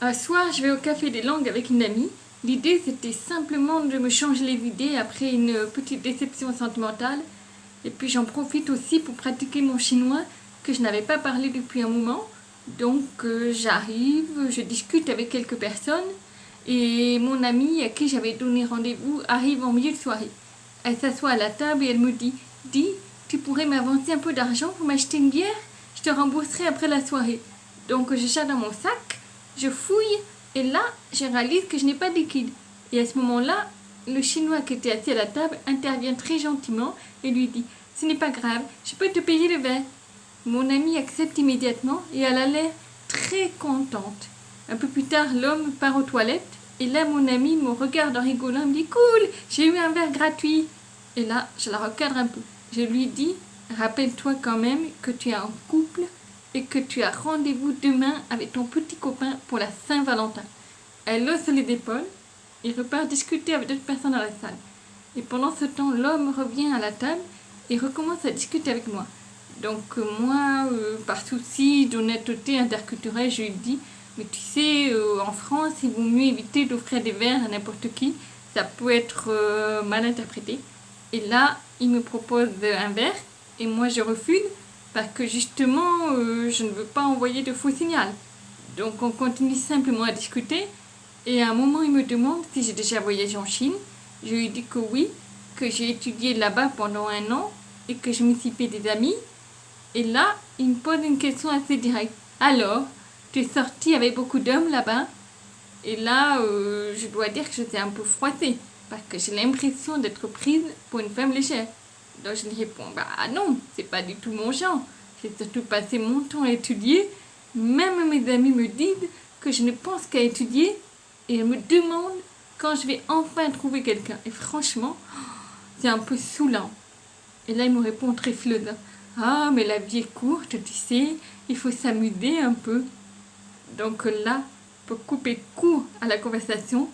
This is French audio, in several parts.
Un soir, je vais au café des langues avec une amie. L'idée, c'était simplement de me changer les idées après une petite déception sentimentale. Et puis j'en profite aussi pour pratiquer mon chinois que je n'avais pas parlé depuis un moment. Donc j'arrive, je discute avec quelques personnes et mon amie à qui j'avais donné rendez-vous arrive en milieu de soirée. Elle s'assoit à la table et elle me dit Dis, tu pourrais m'avancer un peu d'argent pour m'acheter une bière? Je te rembourserai après la soirée. Donc je cherche dans mon sac, je fouille et là je réalise que je n'ai pas de liquide. Et à ce moment-là, le chinois qui était assis à la table intervient très gentiment et lui dit Ce n'est pas grave, je peux te payer le verre. Mon amie accepte immédiatement et elle a l'air très contente. Un peu plus tard, l'homme part aux toilettes et là, mon amie me regarde en rigolant et me dit Cool, j'ai eu un verre gratuit. Et là, je la recadre un peu. Je lui dis Rappelle-toi quand même que tu es en couple et que tu as rendez-vous demain avec ton petit copain pour la Saint-Valentin. Elle hausse les épaules et repart discuter avec d'autres personnes dans la salle. Et pendant ce temps, l'homme revient à la table et recommence à discuter avec moi. Donc moi, par souci d'honnêteté interculturelle, je lui dis mais tu sais, en France, il vaut mieux éviter d'offrir des verres à n'importe qui. Ça peut être mal interprété. Et là, il me propose un verre et moi je refuse parce que justement, je ne veux pas envoyer de faux signal. Donc on continue simplement à discuter et à un moment, il me demande si j'ai déjà voyagé en Chine. Je lui dis que oui, que j'ai étudié là-bas pendant 1 an et que je me suis fait des amis. Et là, il me pose une question assez directe. Alors, tu es sortie avec beaucoup d'hommes là-bas? Et là, je dois dire que j'étais un peu froissée parce que j'ai l'impression d'être prise pour une femme légère. Donc je lui réponds, bah non, c'est pas du tout mon genre. J'ai surtout passé mon temps à étudier. Même mes amis me disent que je ne pense qu'à étudier et elles me demandent quand je vais enfin trouver quelqu'un. Et franchement, c'est un peu saoulant. Et là, il me répond très fleuve. Ah, mais la vie est courte, tu sais, il faut s'amuser un peu. Donc là, pour couper court à la conversation,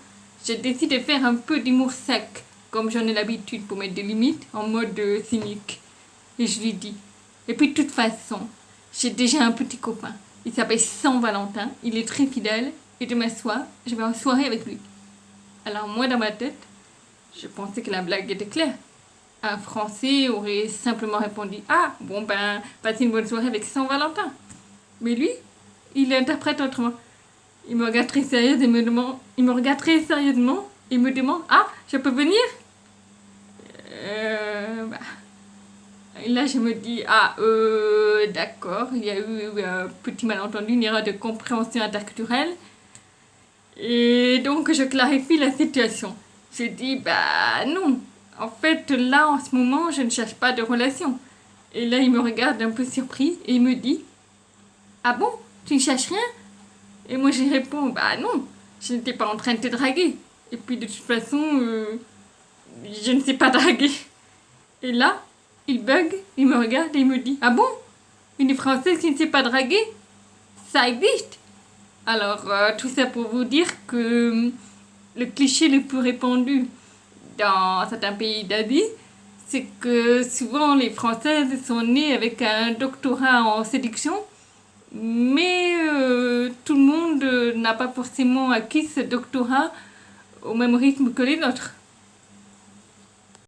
je décide de faire un peu d'humour sec, comme j'en ai l'habitude pour mettre des limites, en mode cynique. Et je lui dis, et puis de toute façon, j'ai déjà un petit copain. Il s'appelle Saint-Valentin, il est très fidèle, et demain soir, je vais en soirée avec lui. Alors moi, dans ma tête, je pensais que la blague était claire. Un Français aurait simplement répondu Ah, bon ben, passez une bonne soirée avec Saint-Valentin. Mais lui, il l'interprète autrement. Il me regarde très sérieux et me demande, il me regarde très sérieusement et me demande Ah, je peux venir? Bah. Et là, je me dis Ah, d'accord, il y a eu un petit malentendu, une erreur de compréhension interculturelle. Et donc, je clarifie la situation. Je dis Bah non. En fait, là, en ce moment, je ne cherche pas de relation. Et là, il me regarde un peu surpris et il me dit Ah bon, tu ne cherches rien? Et moi, j'y réponds Bah non, je n'étais pas en train de te draguer. Et puis, de toute façon, je ne sais pas draguer. Et là, il bug, il me regarde et il me dit Ah bon, une Française qui ne sait pas draguer? Ça existe? Alors, tout ça pour vous dire que le cliché le plus répandu dans certains pays d'Asie, c'est que souvent les Françaises sont nées avec un doctorat en séduction, mais tout le monde n'a pas forcément acquis ce doctorat au même rythme que les autres.